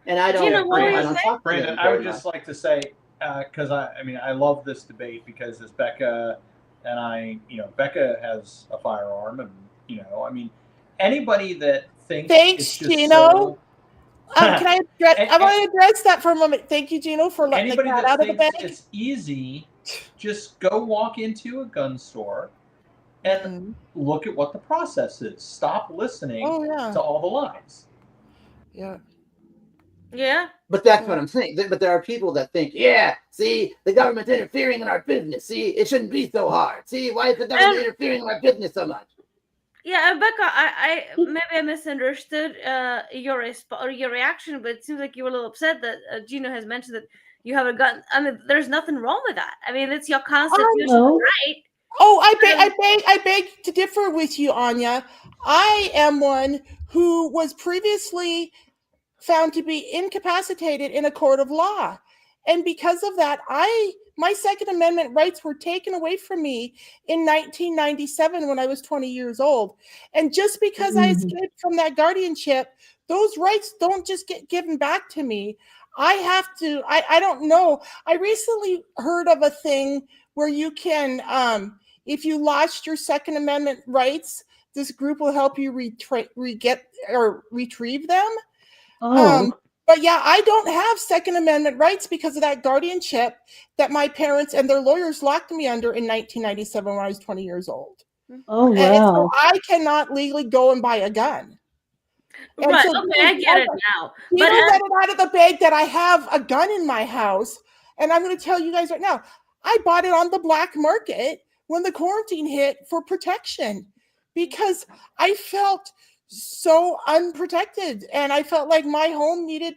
and I Gina, don't what were you talk to Brandon, them I very would much. just like to say, because I mean, I love this debate because as Becca and I, Becca has a firearm, and I mean, anybody that thinks it's Thanks, just Gino. so. Can I address? I want to address that for a moment. Thank you, Gino, for letting the Anybody cat that out of the thinks bag. it's easy, just go walk into a gun store and look at what the process is. Stop listening to all the lies. Yeah. Yeah. But that's what I'm saying. But there are people that think, yeah, see, the government's interfering in our business. See, it shouldn't be so hard. See, why is the government interfering in our business so much? Yeah, Becca, I maybe I misunderstood your reaction, but it seems like you were a little upset that Gino has mentioned that you have a gun. I mean, there's nothing wrong with that. I mean, it's your constitutional right. Oh, I beg to differ with you, Anya. I am one who was previously found to be incapacitated in a court of law. And because of that, my Second Amendment rights were taken away from me in 1997 when I was 20 years old. And just because I escaped from that guardianship, those rights don't just get given back to me. I have to, I don't know. I recently heard of a thing where you can, if you lost your Second Amendment rights, this group will help you retrieve them. But yeah, I don't have Second Amendment rights because of that guardianship that my parents and their lawyers locked me under in 1997 when I was 20 years old. Oh, And so wow. I cannot legally go and buy a gun. And Right. so Okay, I get it now. You But let it out of the bag that I have a gun in my house. And I'm going to tell you guys right now, I bought it on the black market when the quarantine hit for protection because I felt so unprotected and I felt like my home needed.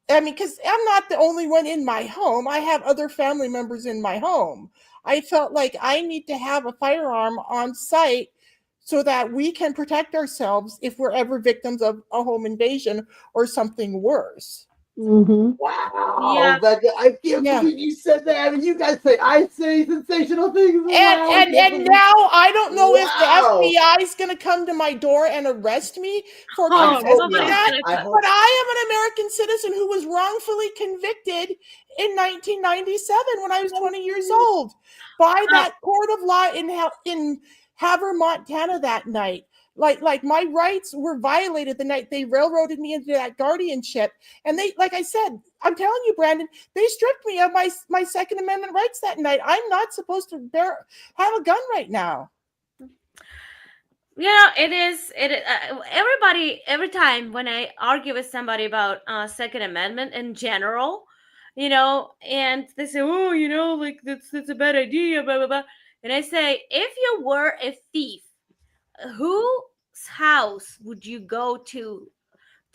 I mean, because I'm not the only one in my home. I have other family members in my home. I felt like I need to have a firearm on site so that we can protect ourselves if we're ever victims of a home invasion or something worse. Wow, Yeah. Becca, I can't believe you said that. And you guys I say sensational things. Wow, And now I don't know if the Wow. FBI is going to come to my door and arrest me for I hope confessing not. that. I hope- But I am an American citizen who was wrongfully convicted in 1997 when I was 20 years old by that court of law in Havre, Montana that night. Like my rights were violated the night they railroaded me into that guardianship. And they, like I said, I'm telling you, Brandon, they stripped me of my Second Amendment rights that night. I'm not supposed to have a gun right now. Yeah, it is. Everybody, every time when I argue with somebody about Second Amendment in general, and they say, "Oh, like that's a bad idea," blah blah blah, and I say, if you were a thief, whose house would you go to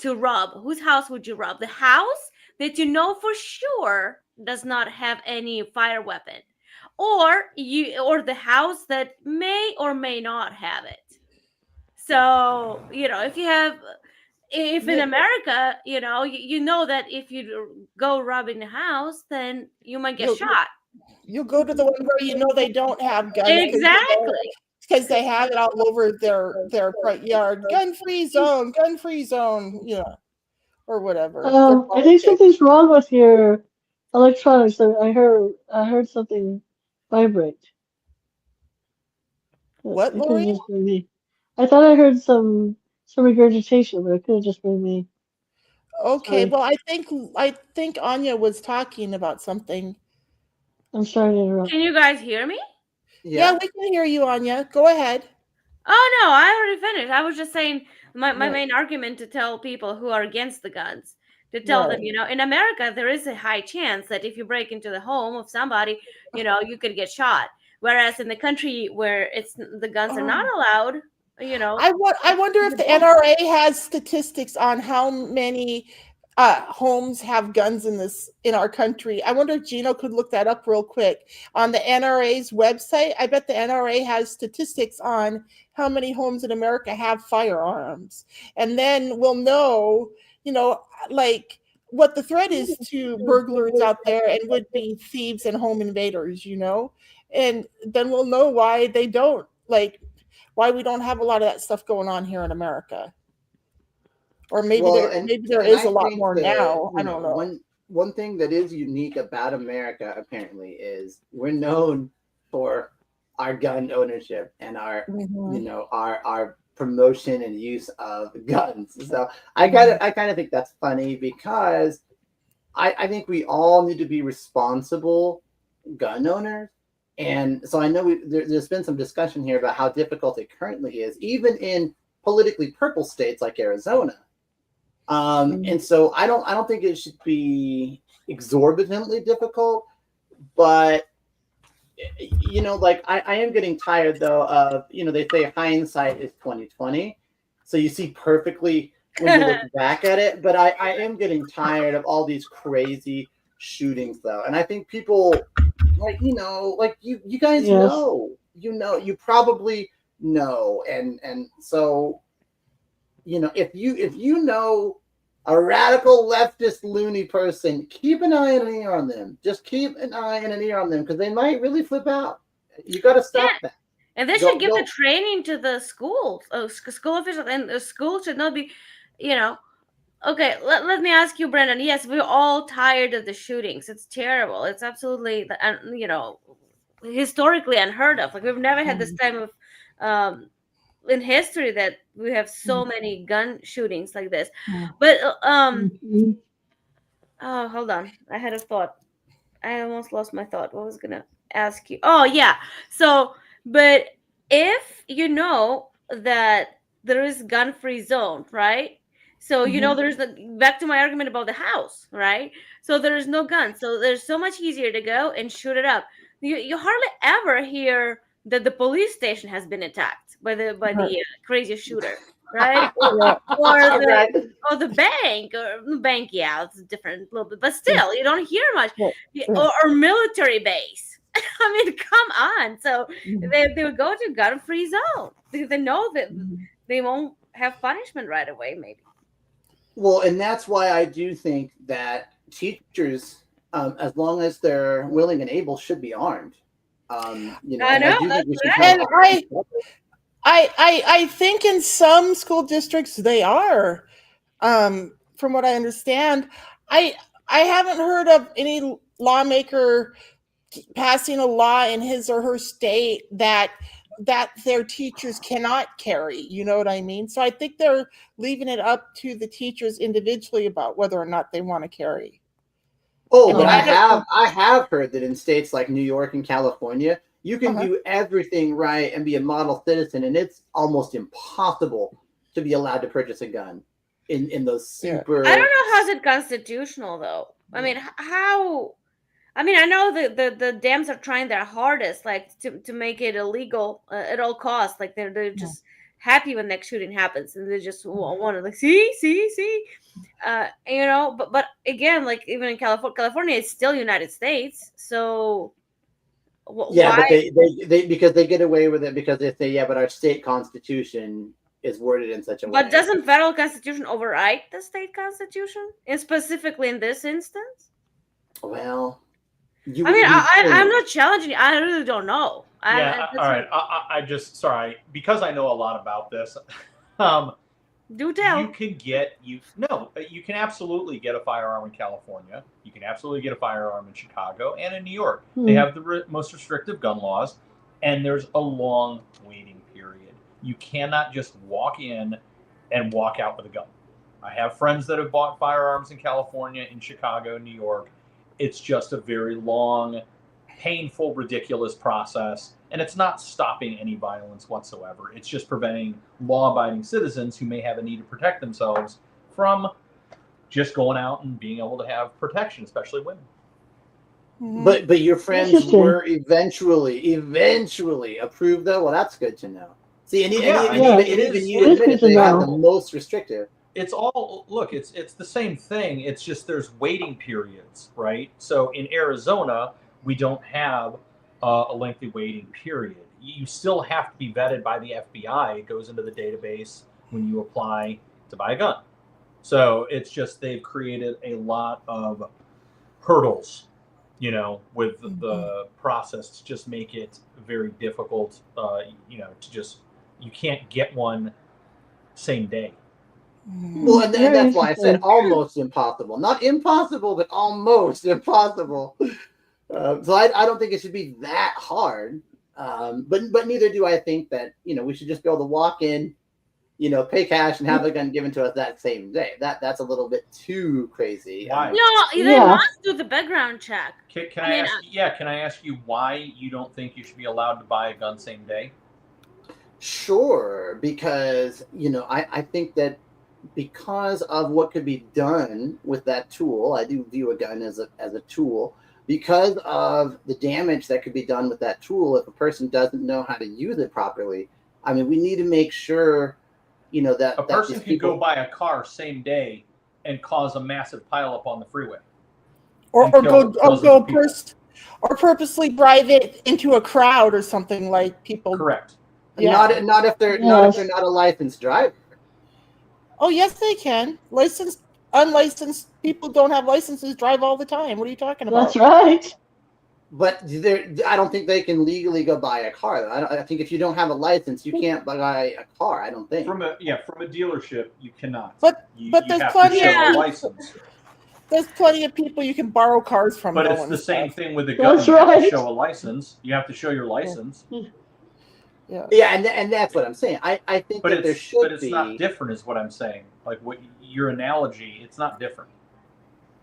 rob? Whose house would you rob? The house that you know for sure does not have any fire weapon, or the house that may or may not have it. So, if in America, you know that if you go robbing the house, then you might get shot. You go to the one where you know they don't have guns. Exactly. Because they have it all over their front yard. Gun-free zone, or whatever. I think something's wrong with your electronics. I heard something vibrate. What, It could Lori? have just been me. I thought I heard some regurgitation, but it could have just been me. Okay, Sorry. well, I think Anya was talking about something. I'm sorry to interrupt. Can you guys hear me? Yeah, we can hear you, Anya. Go ahead. Oh no, I already finished. I was just saying my Right. main argument to tell people who are against the guns, to tell them, Right. you know, in America there is a high chance that if you break into the home of somebody, you know, you could get shot. Whereas in the country where the guns are not allowed, you know. I wonder if the NRA has statistics on how many homes have guns in our country. I wonder if Gino could look that up real quick on the NRA's website. I bet the NRA has statistics on how many homes in America have firearms, and then we'll know, you know, like what the threat is to burglars out there and would-be thieves and home invaders, you know, and then we'll know why they don't why we don't have a lot of that stuff going on here in America. Or maybe there is I a lot think more that, now. I you know, don't know. one thing that is unique about America apparently is we're known for our gun ownership and our you know our promotion and use of guns. So I kind of think that's funny because I think we all need to be responsible gun owners. And so I know there's been some discussion here about how difficult it currently is, even in politically purple states like Arizona. And so I don't think it should be exorbitantly difficult, but you know, like I am getting tired though of, you know, they say hindsight is 2020, so you see perfectly when you look back at it. But I am getting tired of all these crazy shootings though, and I think people like, you know, like you guys know, you probably know, and so, you know, if you know a radical leftist loony person, keep an eye and an ear on them. Just keep an eye and an ear on them because they might really flip out. You got to stop that. And they should give the training to the schools, school officials, and the school should not be, you know. Okay, let me ask you, Brendan. Yes, we're all tired of the shootings. It's terrible. It's absolutely, you know, historically unheard of. Like we've never had this time of in history that we have so many gun shootings like this. But oh, hold on, I had a thought. I almost lost my thought. What was I gonna ask you? Oh yeah. So, but if you know that there is gun-free zone, right? So you know there's back to my argument about the house, right? So there is no gun, so there's so much easier to go and shoot it up. You hardly ever hear that the police station has been attacked by the crazy shooter, right? Or the bank, yeah, it's different a little bit, but still you don't hear much. Or military base. I mean, come on. So they would go to gun-free zone because they know that they won't have punishment right away, maybe. Well, and that's why I do think that teachers, as long as they're willing and able, should be armed. You know, I know. I think in some school districts they are. From what I understand, I haven't heard of any lawmaker passing a law in his or her state that their teachers cannot carry. You know what I mean? So I think they're leaving it up to the teachers individually about whether or not they want to carry. Oh, but I have heard that in states like New York and California, you can do everything right and be a model citizen, and it's almost impossible to be allowed to purchase a gun in those super. I don't know how's it constitutional though. I mean, how? I mean, I know the Dems are trying their hardest, like to make it illegal at all costs. Like they're just happy when next shooting happens, and they just want to like see, you know. But again, like even in California, it's still United States, so. Yeah, why? but they because they get away with it because they say, but our state constitution is worded in such a way. But doesn't federal constitution override the state constitution, and specifically in this instance? Well, I'm not challenging. I really don't know. All right. I just sorry because I know a lot about this. Do tell. You can absolutely get a firearm in California. You can absolutely get a firearm in Chicago and in New York. They have the most restrictive gun laws, and there's a long waiting period. You cannot just walk in and walk out with a gun. I have friends that have bought firearms in California, in Chicago, New York. It's just a very long, painful, ridiculous process, and it's not stopping any violence whatsoever. It's just preventing law-abiding citizens who may have a need to protect themselves from just going out and being able to have protection, especially women. But your friends were eventually approved though. Well, that's good to know. See, and even you admitted they have the most restrictive. It's all look. It's the same thing. It's just there's waiting periods, right? So in Arizona, we don't have a lengthy waiting period. You still have to be vetted by the FBI. It goes into the database when you apply to buy a gun. So it's just they've created a lot of hurdles, with the process to just make it very difficult, you can't get one same day. Well, and that's why I said almost impossible. Not impossible, but almost impossible. So I don't think it should be that hard. But neither do I think that, we should just be able to walk in, pay cash and have the gun given to us that same day. That's a little bit too crazy. Why? No, they must do the background check. Can I ask you why you don't think you should be allowed to buy a gun same day? Sure, because I think that because of what could be done with that tool, I do view a gun as a tool. Because of the damage that could be done with that tool if a person doesn't know how to use it properly. I mean, we need to make sure, that a person can go buy a car same day and cause a massive pileup on the freeway, or purposely drive it into a crowd or something like people. Correct. Yeah. Not if they're not a licensed driver. Oh yes, they can. Unlicensed people don't have licenses drive all the time. What are you talking about? That's right. But I don't think they can legally go buy a car. I think if you don't have a license, you can't buy a car. I don't think. From a dealership, you cannot. But there's plenty of a license. There's plenty of people you can borrow cars from. But it's the same thing with a gun. You have to show a license. You have to show your license. Yeah, and that's what I'm saying. I think that there should be. But it's not different, is what I'm saying. Like what your analogy, it's not different.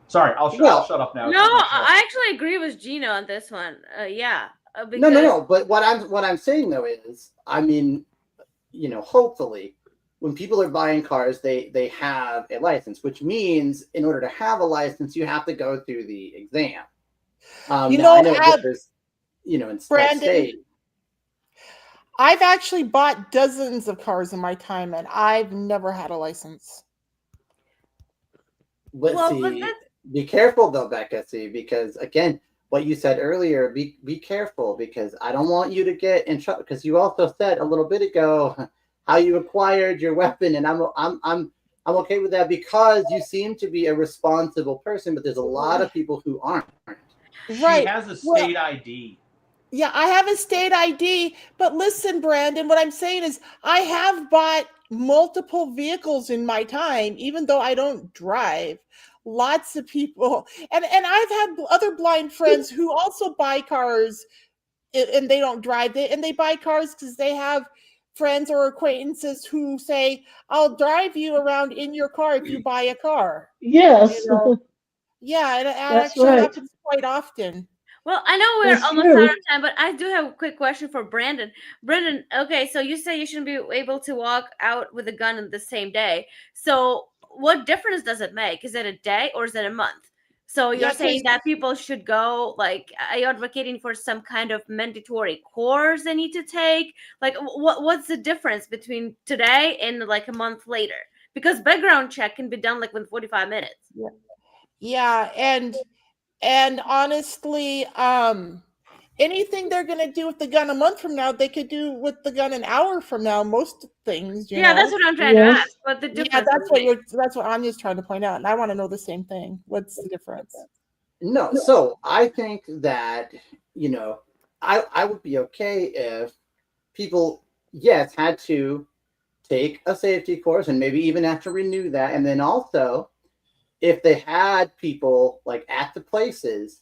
Sorry, I'll shut up now. No, I actually agree with Gino on this one. Because... No. But what I'm saying though is, I mean, hopefully, when people are buying cars, they have a license, which means in order to have a license, you have to go through the exam. I know there's, in state. I've actually bought dozens of cars in my time, and I've never had a license. But be careful though, Becca. Because again, what you said earlier, be careful, because I don't want you to get in trouble. Because you also said a little bit ago how you acquired your weapon, and I'm okay with that because you seem to be a responsible person. But there's a lot of people who aren't. Right. She has a state ID. Yeah, I have a state ID, but listen, Brandon, what I'm saying is I have bought multiple vehicles in my time, even though I don't drive. Lots of people, and I've had other blind friends who also buy cars, and they don't drive it, and they buy cars because they have friends or acquaintances who say, "I'll drive you around in your car if you buy a car." Yes. Yeah, and it actually happens quite often. Well, I know we're almost out of time, but I do have a quick question for Brandon. Brandon, okay, so you say you shouldn't be able to walk out with a gun in the same day. So what difference does it make? Is it a day or is it a month? So you're saying that people should go, like, are you advocating for some kind of mandatory course they need to take? Like, what's the difference between today and like a month later? Because background check can be done like within 45 minutes. Yeah, and honestly, anything they're going to do with the gun a month from now, they could do with the gun an hour from now. Most things, you know? That's what I'm trying to ask. What the difference? Yeah, that's what I'm just trying to point out, and I want to know the same thing. What's the difference? No, so I think that I would be okay if people, had to take a safety course and maybe even have to renew that, and then also, if they had people like at the places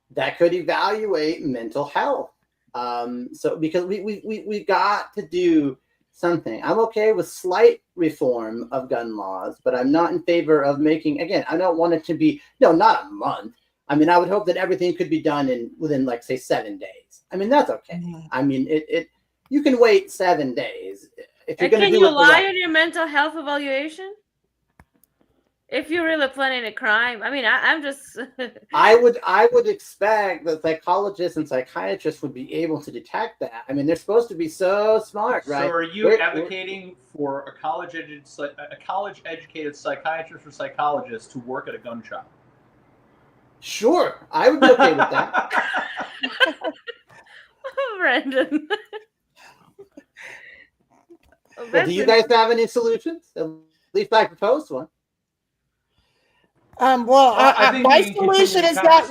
that could evaluate mental health, so because we got to do something. I'm okay with slight reform of gun laws, but I'm not in favor of making, again, I don't want it to be, no, not a month. I mean, I would hope that everything could be done within, like, say, 7 days. I mean, that's okay. I mean, you can wait 7 days if you're going to do it. Can you lie on your mental health evaluation? If you're really planning a crime, I mean, I'm just. I would expect that psychologists and psychiatrists would be able to detect that. I mean, they're supposed to be so smart, right? So, are you advocating for a college-educated psychiatrist or psychologist to work at a gun shop? Sure, I would be okay with that. Brandon. Well, do you guys have any solutions? At least I proposed one. My solution is that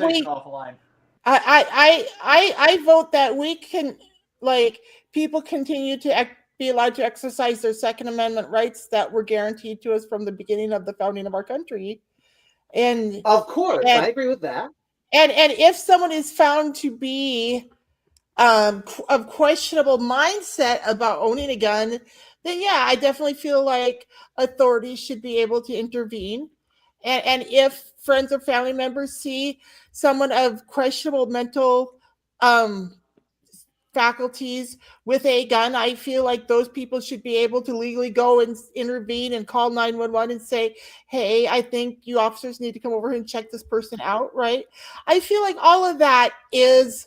I vote that we can, like, people continue to be allowed to exercise their Second Amendment rights that were guaranteed to us from the beginning of the founding of our country. And of course, I agree with that. And if someone is found to be of questionable mindset about owning a gun, then yeah, I definitely feel like authorities should be able to intervene. And if friends or family members see someone of questionable mental faculties with a gun, I feel like those people should be able to legally go and intervene and call 911 and say, hey, I think you officers need to come over and check this person out, right? I feel like all of that is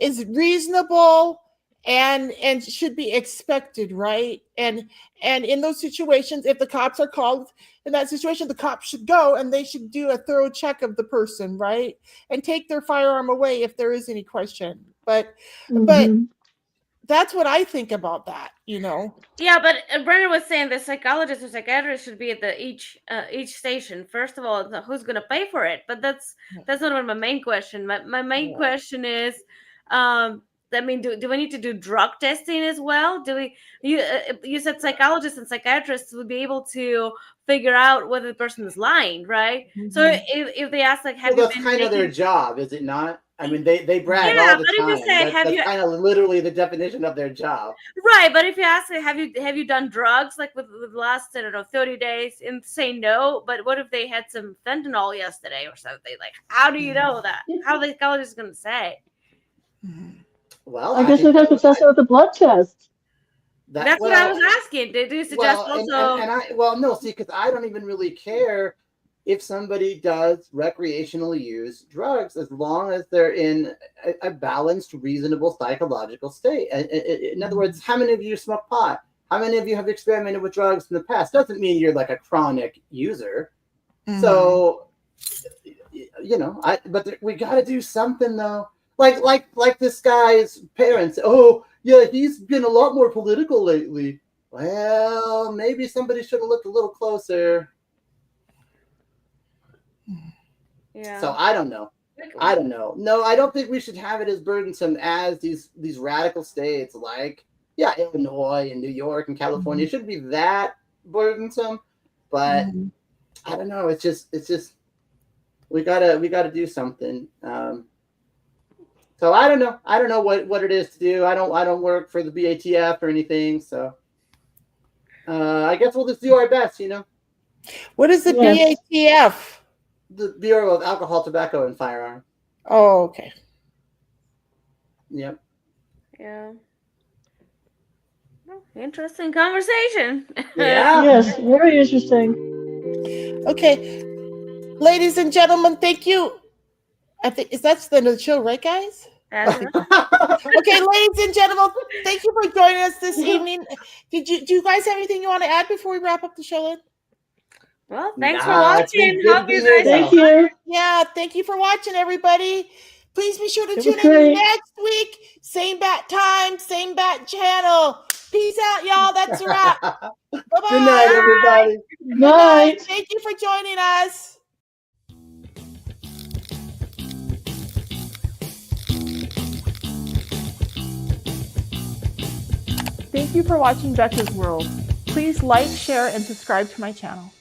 reasonable and should be expected, right? And in those situations, if the cops are called in that situation, the cops should go and they should do a thorough check of the person, right? And take their firearm away if there is any question. But that's what I think about that, you know. Yeah, but Brennan was saying the psychologist or psychiatrist should be at each station. First of all, who's going to pay for it? But that's not my main question. My main question is, I mean, do we need to do drug testing as well? You said psychologists and psychiatrists would be able to figure out whether the person is lying, right? So if they ask, like, that's kind of their job, is it not? I mean, they brag all the time. If you say, that's kind of literally the definition of their job, right? But if you ask, have you done drugs, like with the last, I don't know, 30 days, and say no, but what if they had some fentanyl yesterday or something? Like, how do you know that? How the psychologist is going to say? Well, I guess we'd have to test it with a blood test. That's what I was asking. Did you suggest no, see, because I don't even really care if somebody does recreationally use drugs, as long as they're in a balanced, reasonable psychological state. In other words, how many of you smoke pot? How many of you have experimented with drugs in the past? Doesn't mean you're like a chronic user. So, you know, but we got to do something though. Like this guy's parents. Oh, yeah, he's been a lot more political lately. Well, maybe somebody should have looked a little closer. Yeah. So I don't know. No, I don't think we should have it as burdensome as these radical states like Illinois and New York and California. It shouldn't be that burdensome, but I don't know. It's just we gotta do something. So I don't know. I don't know what it is to do. I don't work for the BATF or anything. So I guess we'll just do our best, you know. What is the BATF? The Bureau of Alcohol, Tobacco, and Firearms. Oh, okay. Yep. Yeah. Well, interesting conversation. Yeah. Yes, very interesting. Okay, ladies and gentlemen, thank you. I think that's the end of the show, right, guys? Okay, ladies and gentlemen, thank you for joining us this evening. Do you guys have anything you want to add before we wrap up the show? Well, thanks for watching. Hope you guys. Thank you. Yeah, thank you for watching, everybody. Please be sure to tune in next week. Same bat time, same bat channel. Peace out, y'all. That's a wrap. Bye-bye. Good night, everybody. Good night. Thank you for joining us. Thank you for watching Betcha's World. Please like, share, and subscribe to my channel.